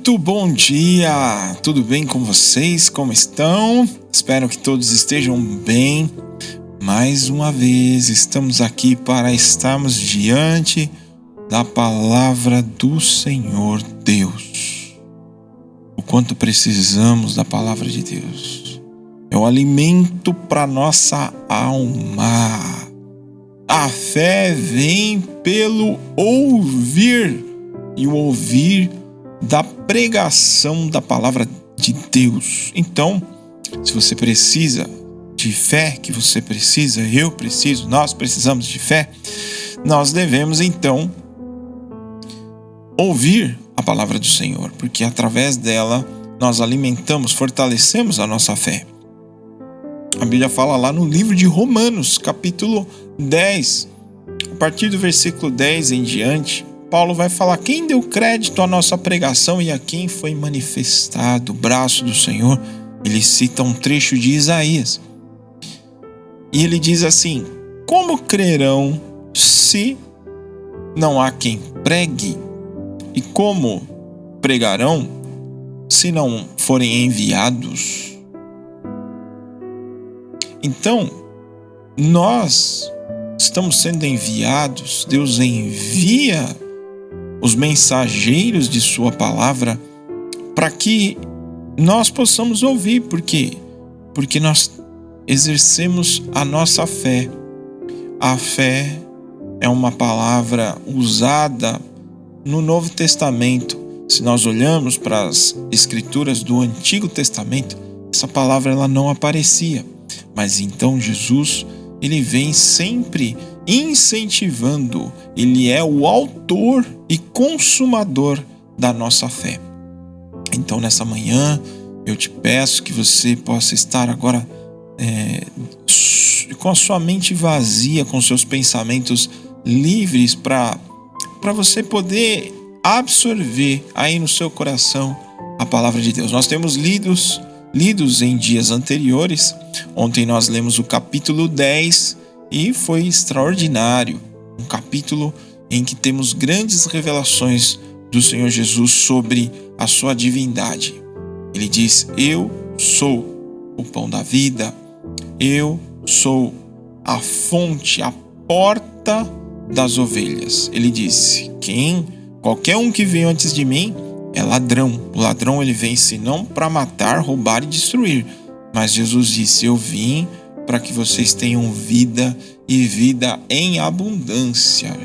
Muito bom dia! Tudo bem com vocês? Como estão? Espero que todos estejam bem. Mais uma vez estamos aqui para estarmos diante da palavra do Senhor Deus. O quanto precisamos da palavra de Deus. É o alimento para nossa alma. A fé vem pelo ouvir, e o ouvir da pregação da palavra de Deus. Então, se você precisa de fé, que você precisa, eu preciso, nós precisamos de fé, nós devemos então ouvir a palavra do Senhor, porque através dela nós alimentamos, fortalecemos a nossa fé. A Bíblia fala lá no livro de Romanos, capítulo 10, a partir do versículo 10 em diante, Paulo vai falar quem deu crédito à nossa pregação e a quem foi manifestado o braço do Senhor. Ele cita um trecho de Isaías. E ele diz assim: como crerão se não há quem pregue? E como pregarão se não forem enviados? Então, nós estamos sendo enviados, Deus envia os mensageiros de sua palavra para que nós possamos ouvir. Por quê? Porque nós exercemos a nossa fé. A fé é uma palavra usada no Novo Testamento. Se nós olhamos para as escrituras do Antigo Testamento, essa palavra ela não aparecia. Mas então Jesus, ele vem sempre incentivando, ele é o autor e consumador da nossa fé. Então nessa manhã eu te peço que você possa estar agora com a sua mente vazia, com seus pensamentos livres para você poder absorver aí no seu coração a palavra de Deus. Nós temos lidos em dias anteriores. Ontem nós lemos o capítulo 10 e foi extraordinário. Um capítulo em que temos grandes revelações do Senhor Jesus sobre a sua divindade. Ele diz: eu sou o pão da vida, eu sou a fonte, a porta das ovelhas. Ele disse: qualquer um que veio antes de mim é ladrão. O ladrão ele vem senão para matar, roubar e destruir. Mas Jesus disse: eu vim para que vocês tenham vida e vida em abundância.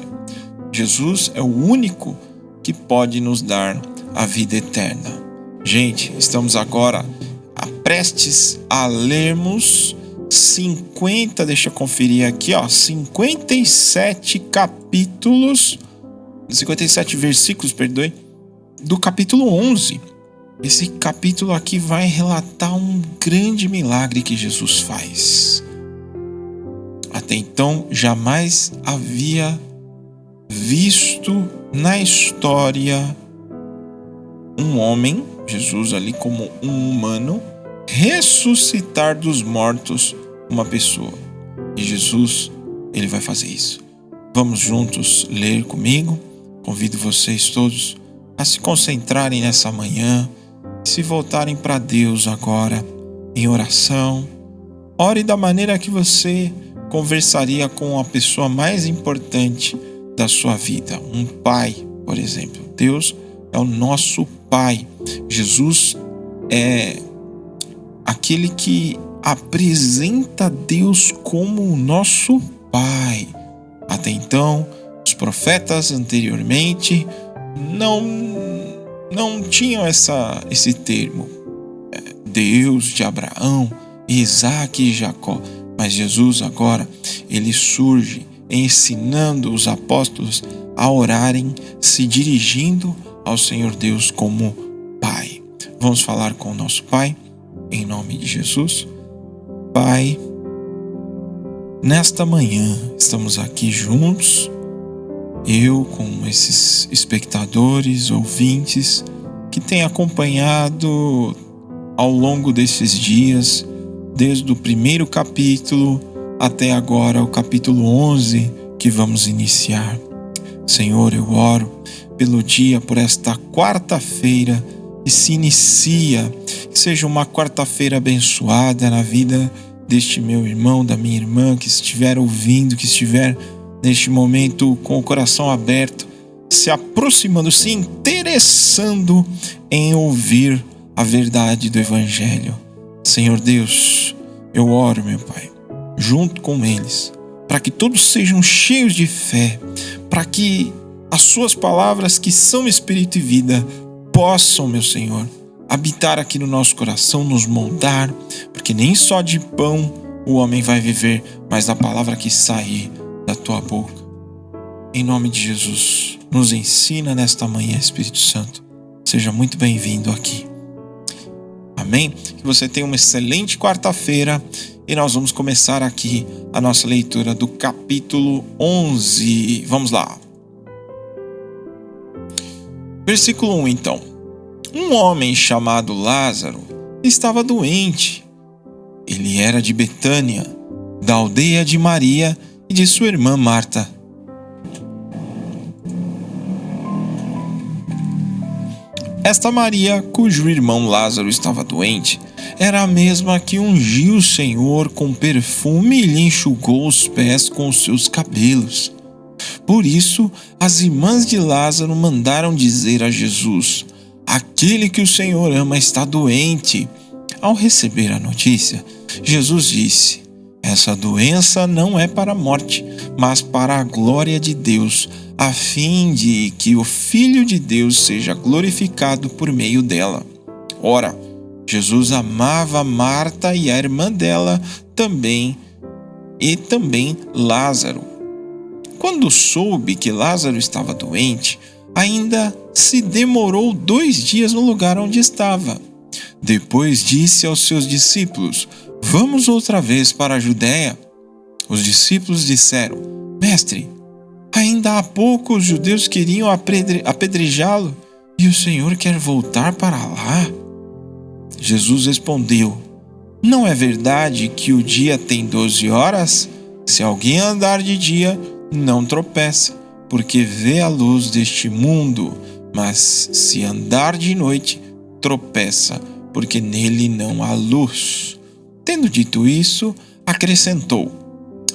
Jesus é o único que pode nos dar a vida eterna. Gente, estamos agora prestes a lermos 57 capítulos, 57 versículos, do capítulo 11. Esse capítulo aqui vai relatar um grande milagre que Jesus faz. Até então, jamais havia visto na história um homem, Jesus ali como um humano, ressuscitar dos mortos uma pessoa. E Jesus, ele vai fazer isso. Vamos juntos ler comigo. Convido vocês todos a se concentrarem nessa manhã, se voltarem para Deus agora em oração. Ore da maneira que você conversaria com a pessoa mais importante da sua vida, um pai, por exemplo. Deus é o nosso Pai. Jesus é aquele que apresenta Deus como o nosso Pai. Até então, os profetas anteriormente não tinham esse termo, Deus de Abraão, Isaac e Jacó. Mas Jesus agora, ele surge ensinando os apóstolos a orarem, se dirigindo ao Senhor Deus como Pai. Vamos falar com o nosso Pai, em nome de Jesus. Pai, nesta manhã estamos aqui juntos, eu com esses espectadores, ouvintes, que têm acompanhado ao longo desses dias, desde o primeiro capítulo até agora o capítulo 11 que vamos iniciar. Senhor, eu oro pelo dia, por esta quarta-feira que se inicia, que seja uma quarta-feira abençoada na vida deste meu irmão, da minha irmã, que estiver ouvindo, que estiver neste momento com o coração aberto, se aproximando, se interessando em ouvir a verdade do Evangelho. Senhor Deus, eu oro, meu Pai, junto com eles, para que todos sejam cheios de fé, para que as suas palavras, que são espírito e vida, possam, meu Senhor, habitar aqui no nosso coração, nos moldar, porque nem só de pão o homem vai viver, mas da palavra que sair da tua boca. Em nome de Jesus, nos ensina nesta manhã, Espírito Santo. Seja muito bem-vindo aqui. Amém? Que você tenha uma excelente quarta-feira e nós vamos começar aqui a nossa leitura do capítulo 11. Vamos lá. Versículo 1, então. Um homem chamado Lázaro estava doente. Ele era de Betânia, da aldeia de Maria e de sua irmã Marta. Esta Maria, cujo irmão Lázaro estava doente, era a mesma que ungiu o Senhor com perfume e lhe enxugou os pés com os seus cabelos. Por isso, as irmãs de Lázaro mandaram dizer a Jesus: aquele que o Senhor ama está doente. Ao receber a notícia, Jesus disse: essa doença não é para a morte, mas para a glória de Deus, a fim de que o Filho de Deus seja glorificado por meio dela. Ora, Jesus amava Marta e a irmã dela também, e também Lázaro. Quando soube que Lázaro estava doente, ainda se demorou 2 dias no lugar onde estava. Depois disse aos seus discípulos: vamos outra vez para a Judéia. Os discípulos disseram: Mestre, ainda há pouco os judeus queriam apedrejá-lo, e o Senhor quer voltar para lá? Jesus respondeu: não é verdade que o dia tem 12 horas? Se alguém andar de dia, não tropeça, porque vê a luz deste mundo, mas se andar de noite, tropeça, porque nele não há luz. Tendo dito isso, acrescentou: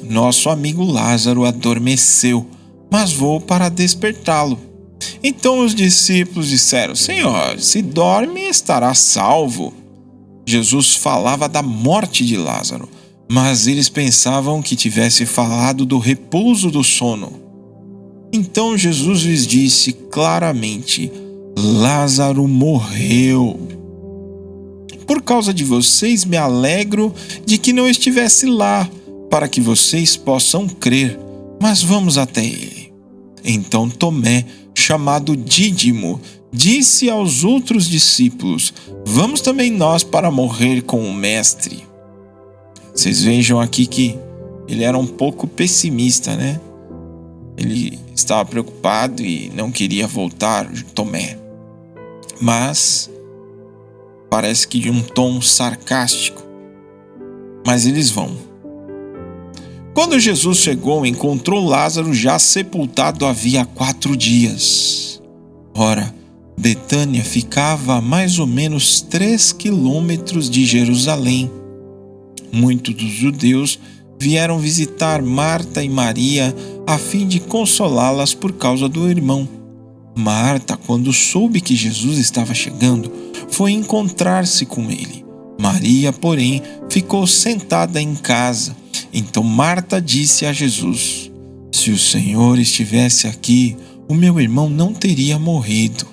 nosso amigo Lázaro adormeceu, mas vou para despertá-lo. Então os discípulos disseram: Senhor, se dorme, estará salvo. Jesus falava da morte de Lázaro, mas eles pensavam que tivesse falado do repouso do sono. Então Jesus lhes disse claramente: Lázaro morreu. Por causa de vocês me alegro de que não estivesse lá, para que vocês possam crer, mas vamos até ele. Então Tomé, chamado Dídimo, disse aos outros discípulos: vamos também nós para morrer com o mestre. Vocês vejam aqui que ele era um pouco pessimista, né? Ele estava preocupado e não queria voltar, Tomé. Mas parece que de um tom sarcástico. Mas eles vão. Quando Jesus chegou, encontrou Lázaro já sepultado havia 4 dias. Ora, Betânia ficava a mais ou menos 3 quilômetros de Jerusalém. Muitos dos judeus vieram visitar Marta e Maria a fim de consolá-las por causa do irmão. Marta, quando soube que Jesus estava chegando, foi encontrar-se com ele. Maria, porém, ficou sentada em casa. Então Marta disse a Jesus: se o Senhor estivesse aqui, o meu irmão não teria morrido.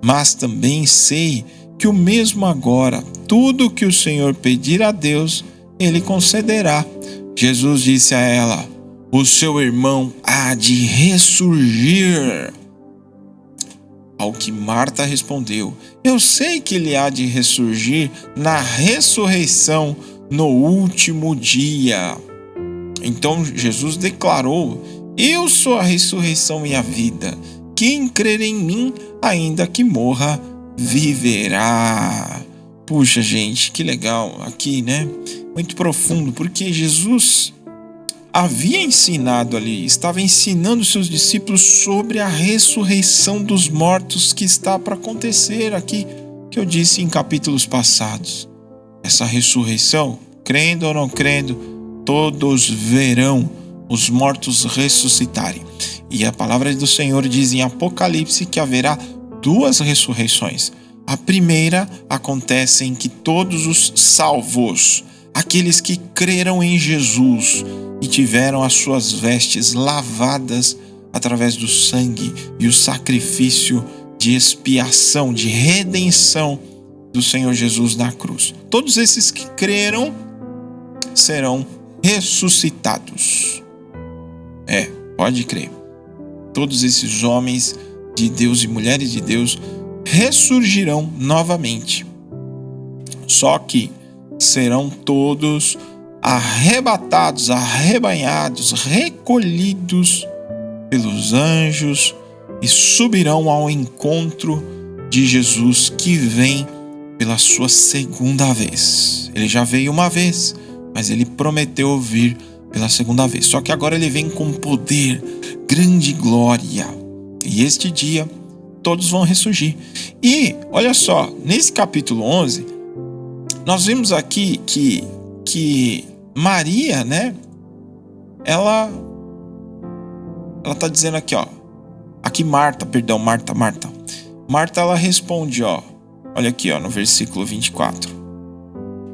Mas também sei que o mesmo agora, tudo o que o Senhor pedir a Deus, ele concederá. Jesus disse a ela: o seu irmão há de ressurgir. Ao que Marta respondeu: eu sei que ele há de ressurgir na ressurreição no último dia. Então Jesus declarou: eu sou a ressurreição e a vida. Quem crer em mim, ainda que morra, viverá. Puxa, gente, que legal aqui, né? Muito profundo, porque Jesus havia ensinado ali, estava ensinando seus discípulos sobre a ressurreição dos mortos que está para acontecer aqui, que que eu disse em capítulos passados. Essa ressurreição, crendo ou não crendo, todos verão os mortos ressuscitarem. E a palavra do Senhor diz em Apocalipse que haverá 2 ressurreições. A primeira acontece em que todos os salvos, aqueles que creram em Jesus e tiveram as suas vestes lavadas através do sangue e o sacrifício de expiação, de redenção do Senhor Jesus na cruz. Todos esses que creram serão ressuscitados. Pode crer. Todos esses homens de Deus e mulheres de Deus ressurgirão novamente. Só que serão todos arrebatados, arrebanhados, recolhidos pelos anjos e subirão ao encontro de Jesus, que vem pela sua segunda vez. Ele já veio uma vez, mas ele prometeu vir pela segunda vez. Só que agora ele vem com poder, grande glória. E este dia todos vão ressurgir. E olha só, nesse capítulo 11, nós vimos aqui que Maria, né? Ela tá dizendo aqui, ó. Aqui Marta, ela responde, ó. Olha aqui, ó, no versículo 24.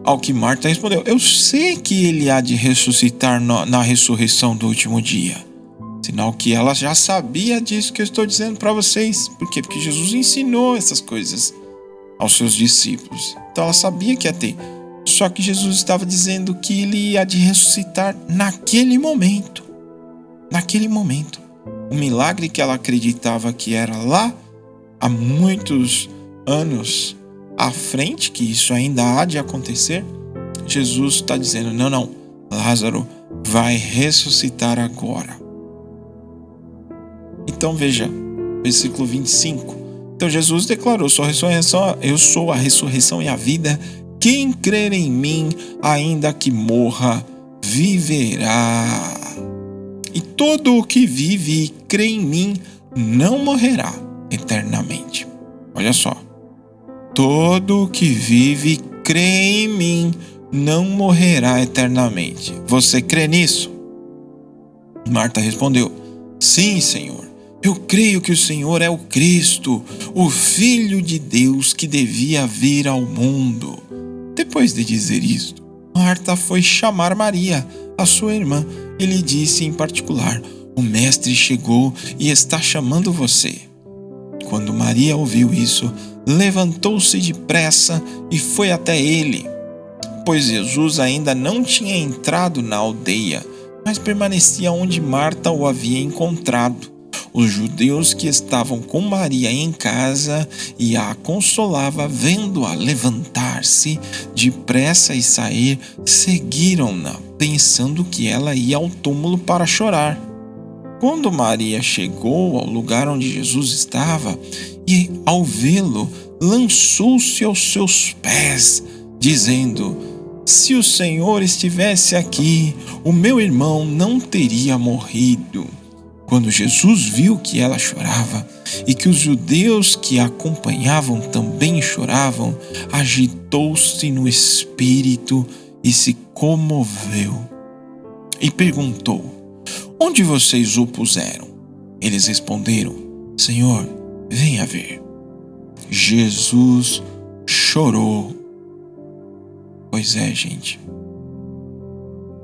Ao que Marta respondeu: eu sei que ele há de ressuscitar na ressurreição do último dia. Sinal que ela já sabia disso que eu estou dizendo para vocês. Por quê? Porque Jesus ensinou essas coisas aos seus discípulos. Então ela sabia que ia ter. Só que Jesus estava dizendo que ele ia de ressuscitar naquele momento. Naquele momento. O milagre que ela acreditava que era lá há muitos anos à frente, que isso ainda há de acontecer, Jesus está dizendo: não, Lázaro vai ressuscitar agora. Então veja, versículo 25. Então Jesus declarou: eu sou a ressurreição e a vida. Quem crer em mim, ainda que morra, viverá. E todo o que vive e crê em mim não morrerá eternamente. Olha só. Todo o que vive e crê em mim não morrerá eternamente. Você crê nisso? Marta respondeu: sim, Senhor. Eu creio que o Senhor é o Cristo, o Filho de Deus que devia vir ao mundo. Depois de dizer isto, Marta foi chamar Maria, a sua irmã, e lhe disse em particular: o Mestre chegou e está chamando você. Quando Maria ouviu isso, levantou-se depressa e foi até ele, pois Jesus ainda não tinha entrado na aldeia, mas permanecia onde Marta o havia encontrado. Os judeus que estavam com Maria em casa e a consolava, vendo-a levantar-se depressa e sair, seguiram-na, pensando que ela ia ao túmulo para chorar. Quando Maria chegou ao lugar onde Jesus estava e, ao vê-lo, lançou-se aos seus pés, dizendo: se o Senhor estivesse aqui, o meu irmão não teria morrido. Quando Jesus viu que ela chorava e que os judeus que a acompanhavam também choravam, agitou-se no espírito e se comoveu. E perguntou: onde vocês o puseram? Eles responderam: Senhor, venha ver. Jesus chorou. Pois é, gente.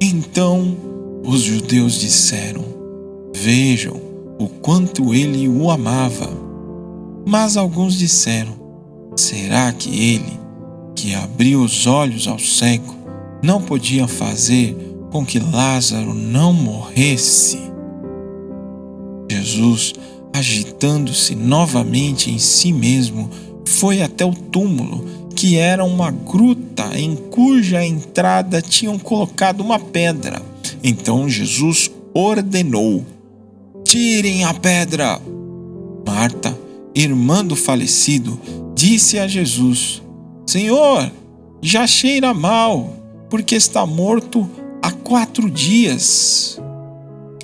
Então os judeus disseram: vejam o quanto ele o amava. Mas alguns disseram: será que ele, que abriu os olhos ao cego, não podia fazer com que Lázaro não morresse? Jesus, agitando-se novamente em si mesmo, foi até o túmulo, que era uma gruta em cuja entrada tinham colocado uma pedra. Então Jesus ordenou: tirem a pedra. Marta, irmã do falecido, disse a Jesus: Senhor, já cheira mal, porque está morto há 4 dias.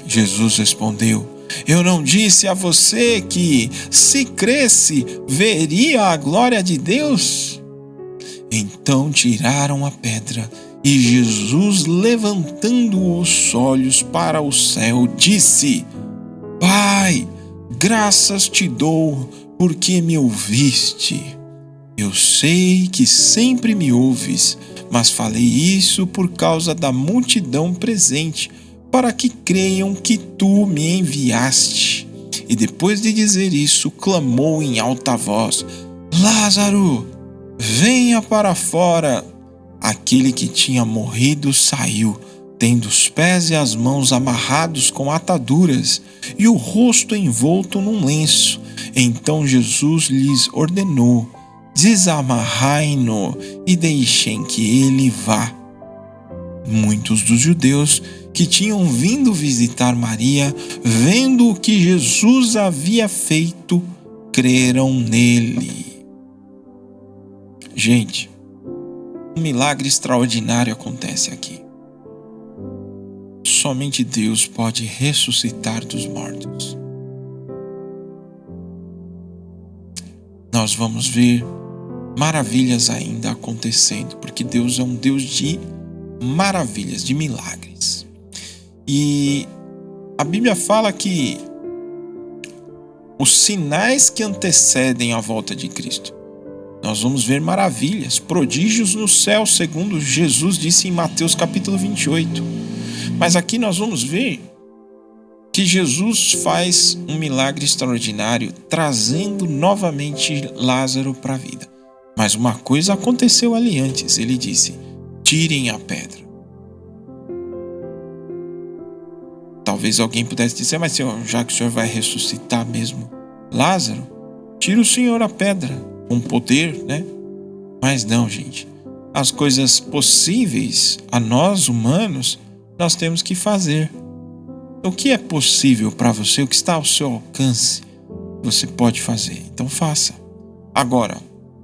Jesus respondeu: Eu não disse a você que, se cresce, veria a glória de Deus? Então tiraram a pedra, e Jesus, levantando os olhos para o céu, disse: Pai, graças te dou, porque me ouviste. Eu sei que sempre me ouves, mas falei isso por causa da multidão presente, para que creiam que tu me enviaste. E depois de dizer isso, clamou em alta voz: Lázaro, venha para fora. Aquele que tinha morrido saiu, tendo os pés e as mãos amarrados com ataduras e o rosto envolto num lenço. Então Jesus lhes ordenou: desamarrai-no e deixem que ele vá. Muitos dos judeus que tinham vindo visitar Maria, vendo o que Jesus havia feito, creram nele. Gente, um milagre extraordinário acontece aqui. Somente Deus pode ressuscitar dos mortos. Nós vamos ver maravilhas ainda acontecendo, porque Deus é um Deus de maravilhas, de milagres. E a Bíblia fala que os sinais que antecedem a volta de Cristo, nós vamos ver maravilhas, prodígios no céu, segundo Jesus disse em Mateus capítulo 28. Mas aqui nós vamos ver que Jesus faz um milagre extraordinário, trazendo novamente Lázaro para a vida. Mas uma coisa aconteceu ali antes. Ele disse: tirem a pedra. Talvez alguém pudesse dizer: mas Senhor, já que o Senhor vai ressuscitar mesmo Lázaro, tira o Senhor a pedra, com poder, né? Mas não, gente. As coisas possíveis a nós humanos, nós temos que fazer. O que é possível para você, o que está ao seu alcance, você pode fazer. Então faça. Agora,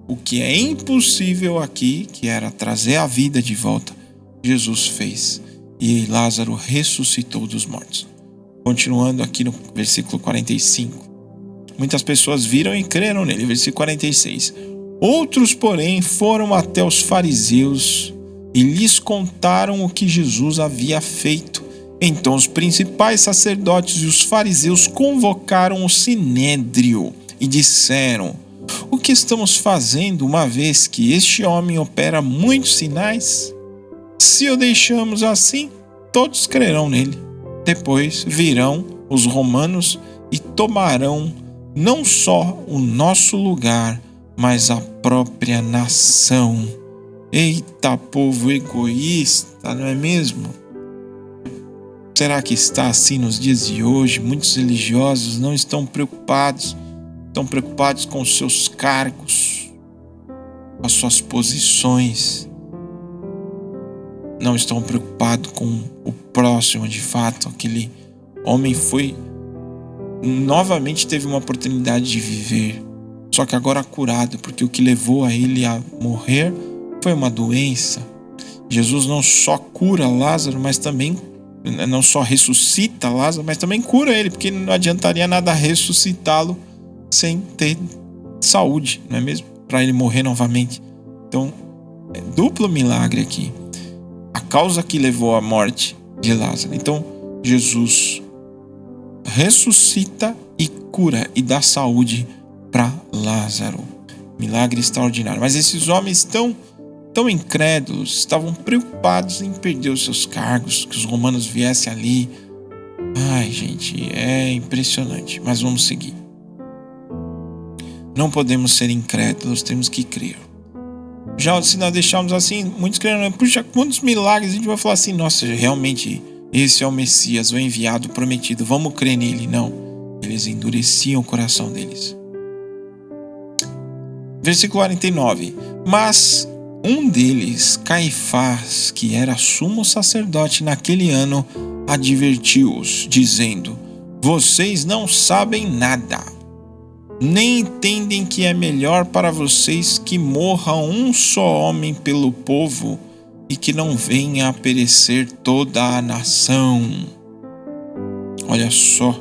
o que é impossível aqui, que era trazer a vida de volta, Jesus fez. E Lázaro ressuscitou dos mortos. Continuando aqui no versículo 45. Muitas pessoas viram e creram nele. Versículo 46. Outros, porém, foram até os fariseus e lhes contaram o que Jesus havia feito. Então os principais sacerdotes e os fariseus convocaram o sinédrio e disseram: o que estamos fazendo, uma vez que este homem opera muitos sinais? Se o deixamos assim, todos crerão nele. Depois virão os romanos e tomarão não só o nosso lugar, mas a própria nação. Eita, povo egoísta, não é mesmo? Será que está assim nos dias de hoje? Muitos religiosos não estão preocupados com os seus cargos, com as suas posições. Não estão preocupados com o próximo, de fato. Aquele homem novamente teve uma oportunidade de viver, só que agora curado, porque o que levou a ele a morrer foi uma doença. Jesus não só cura Lázaro, mas também não só ressuscita Lázaro, mas também cura ele, porque não adiantaria nada ressuscitá-lo sem ter saúde, não é mesmo? Para ele morrer novamente. Então, é duplo milagre aqui. A causa que levou à morte de Lázaro. Então, Jesus ressuscita e cura e dá saúde para Lázaro. Milagre extraordinário. Mas esses homens tão incrédulos, estavam preocupados em perder os seus cargos, que os romanos viessem ali. Ai, gente, é impressionante. Mas vamos seguir. Não podemos ser incrédulos, temos que crer. Já se nós deixarmos assim, muitos creram, puxa, quantos milagres, a gente vai falar assim: nossa, realmente esse é o Messias, o enviado prometido, vamos crer nele. Não, eles endureciam o coração deles. Versículo 49. Mas um deles, Caifás, que era sumo sacerdote naquele ano, advertiu-os, dizendo: vocês não sabem nada, nem entendem que é melhor para vocês que morra um só homem pelo povo e que não venha a perecer toda a nação. Olha só,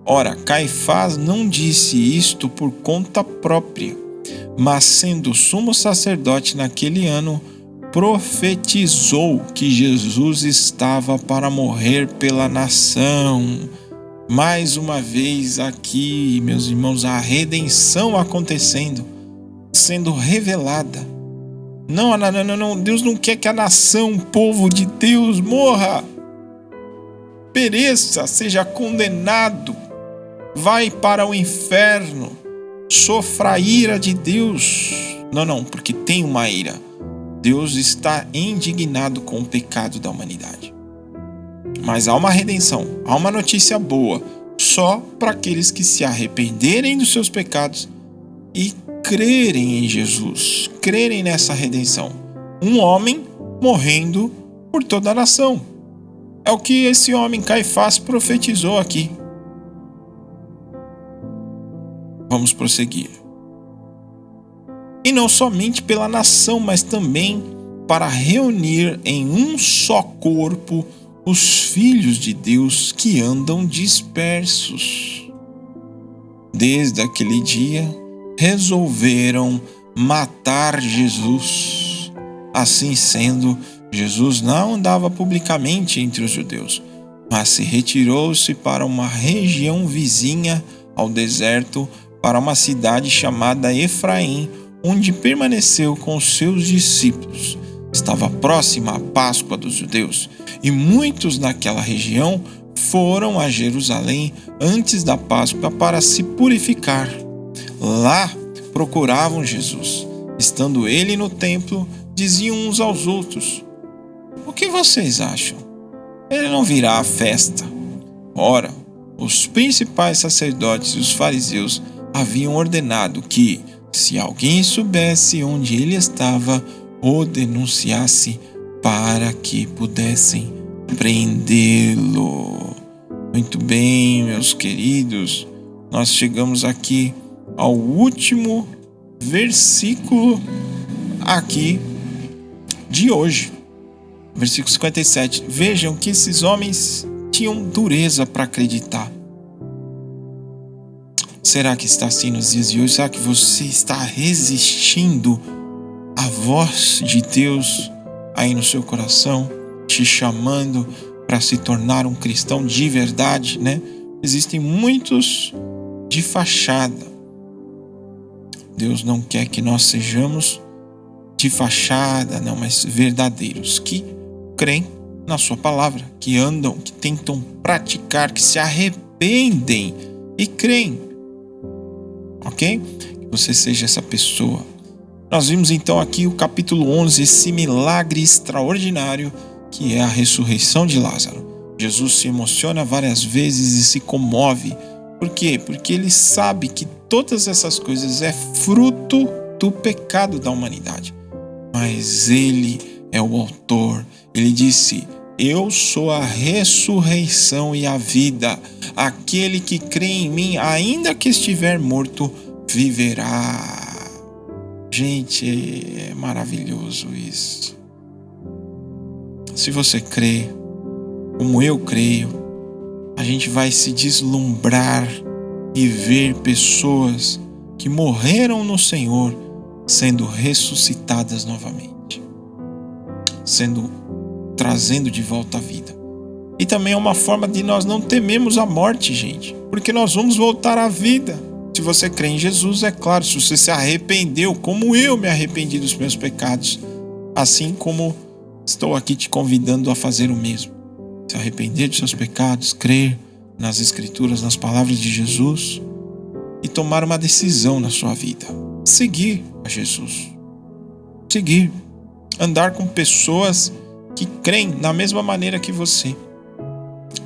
Ora, Caifás não disse isto por conta própria, mas sendo sumo sacerdote naquele ano, profetizou que Jesus estava para morrer pela nação. Mais uma vez aqui, meus irmãos, a redenção acontecendo, sendo revelada. Não, Deus não quer que a nação, o povo de Deus, morra, pereça, seja condenado, vai para o inferno, sofra a ira de Deus. Não, porque tem uma ira. Deus está indignado com o pecado da humanidade. Mas há uma redenção, há uma notícia boa, só para aqueles que se arrependerem dos seus pecados e crerem em Jesus, crerem nessa redenção. Um homem morrendo por toda a nação. É o que esse homem Caifás profetizou aqui. Vamos prosseguir. E não somente pela nação, mas também para reunir em um só corpo os filhos de Deus que andam dispersos. Desde aquele dia, resolveram matar Jesus. Assim sendo, Jesus não andava publicamente entre os judeus, mas se retirou-se para uma região vizinha ao deserto, para uma cidade chamada Efraim, onde permaneceu com os seus discípulos. Estava próxima a Páscoa dos judeus, e muitos naquela região foram a Jerusalém antes da Páscoa para se purificar. Lá procuravam Jesus. Estando ele no templo, diziam uns aos outros: "O que vocês acham? Ele não virá à festa?" Ora, os principais sacerdotes e os fariseus haviam ordenado que, se alguém soubesse onde ele estava, o denunciasse para que pudessem prendê-lo. Muito bem, meus queridos, nós chegamos aqui ao último versículo aqui de hoje, versículo 57. Vejam que esses homens tinham dureza para acreditar. Será que está assim nos dias de hoje? Será que você está resistindo à voz de Deus aí no seu coração, te chamando para se tornar um cristão de verdade, né? Existem muitos de fachada. Deus não quer que nós sejamos de fachada, não, mas verdadeiros, que creem na sua palavra, que andam, que tentam praticar, que se arrependem e creem. Ok? Que você seja essa pessoa. Nós vimos então aqui o capítulo 11, esse milagre extraordinário que é a ressurreição de Lázaro. Jesus se emociona várias vezes e se comove. Por quê? Porque ele sabe que todas essas coisas é fruto do pecado da humanidade. Mas ele é o autor. Ele disse: "Eu sou a ressurreição e a vida. Aquele que crê em mim, ainda que estiver morto, viverá." Gente, é maravilhoso isso. Se você crê, como eu creio, a gente vai se deslumbrar e ver pessoas que morreram no Senhor sendo ressuscitadas novamente, trazendo de volta a vida. E também é uma forma de nós não tememos a morte, gente, porque nós vamos voltar à vida. Se você crê em Jesus, é claro, se você se arrependeu, como eu me arrependi dos meus pecados, assim como estou aqui te convidando a fazer o mesmo. Se arrepender dos seus pecados, crer nas Escrituras, nas palavras de Jesus e tomar uma decisão na sua vida. Seguir a Jesus. Seguir. Andar com pessoas que creem na mesma maneira que você.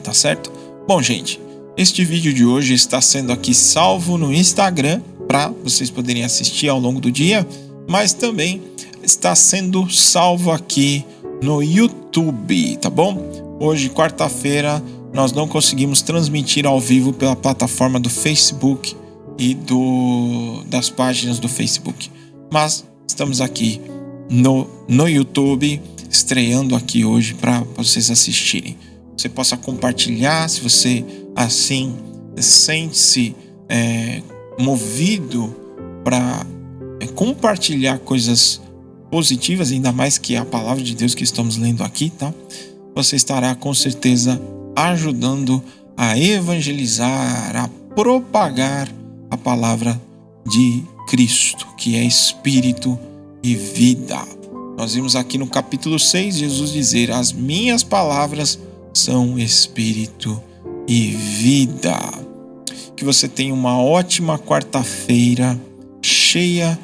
Tá certo? Bom, gente, este vídeo de hoje está sendo aqui salvo no Instagram para vocês poderem assistir ao longo do dia, mas também está sendo salvo aqui no YouTube, tá bom? Hoje, quarta-feira, nós não conseguimos transmitir ao vivo pela plataforma do Facebook e das páginas do Facebook, mas estamos aqui no YouTube, estreando aqui hoje para vocês assistirem. Você possa compartilhar, se você assim sente-se movido para compartilhar coisas positivas, ainda mais que é a palavra de Deus que estamos lendo aqui, tá? Você estará com certeza ajudando a evangelizar, a propagar a palavra de Cristo, que é Espírito e vida. Nós vimos aqui no capítulo 6 Jesus dizer: as minhas palavras são Espírito e vida. Que você tenha uma ótima quarta-feira, cheia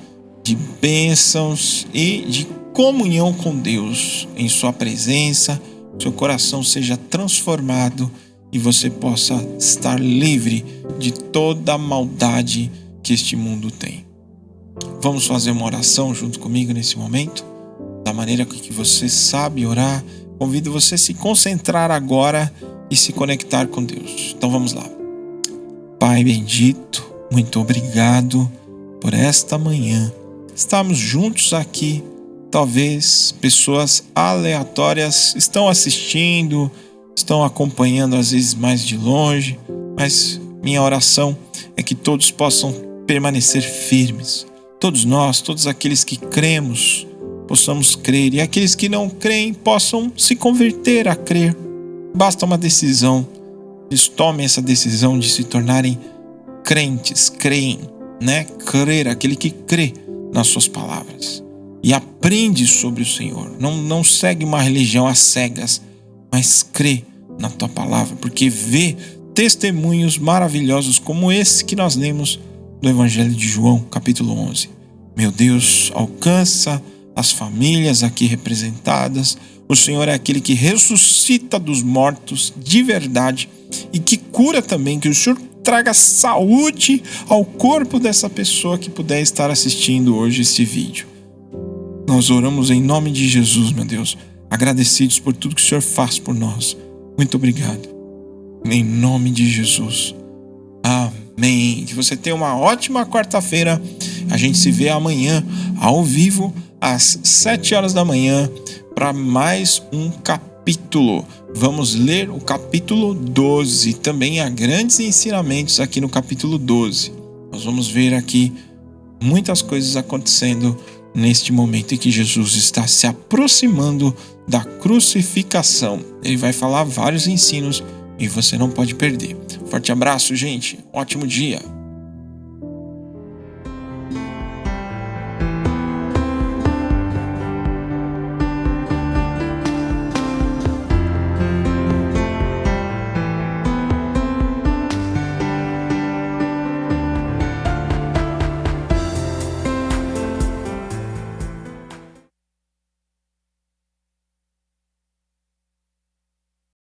de bênçãos e de comunhão com Deus, em sua presença, seu coração seja transformado e você possa estar livre de toda a maldade que este mundo tem. Vamos fazer uma oração junto comigo nesse momento? Da maneira que você sabe orar, convido você a se concentrar agora e se conectar com Deus. Então vamos lá. Pai bendito, muito obrigado por esta manhã. Estamos juntos aqui. Talvez pessoas aleatórias estão assistindo, estão acompanhando às vezes mais de longe, mas minha oração é que todos possam permanecer firmes. Todos nós, todos aqueles que cremos, possamos crer, e aqueles que não creem possam se converter a crer. Basta uma decisão. Eles tomem essa decisão de se tornarem crentes, creem, né? Crer, aquele que crê nas suas palavras e aprende sobre o Senhor. Não segue uma religião às cegas, mas crê na tua palavra, porque vê testemunhos maravilhosos como esse que nós lemos do Evangelho de João, capítulo 11. Meu Deus, alcança as famílias aqui representadas. O Senhor é aquele que ressuscita dos mortos de verdade e que cura também. Que o Senhor traga saúde ao corpo dessa pessoa que puder estar assistindo hoje esse vídeo. Nós oramos em nome de Jesus, meu Deus, agradecidos por tudo que o Senhor faz por nós. Muito obrigado. Em nome de Jesus. Amém. Que você tenha uma ótima quarta-feira. A gente se vê amanhã, ao vivo, às 7 horas da manhã, para mais um capítulo. Vamos ler o capítulo 12. Também há grandes ensinamentos aqui no capítulo 12. Nós vamos ver aqui muitas coisas acontecendo neste momento em que Jesus está se aproximando da crucificação. Ele vai falar vários ensinos e você não pode perder. Forte abraço, gente. Ótimo dia.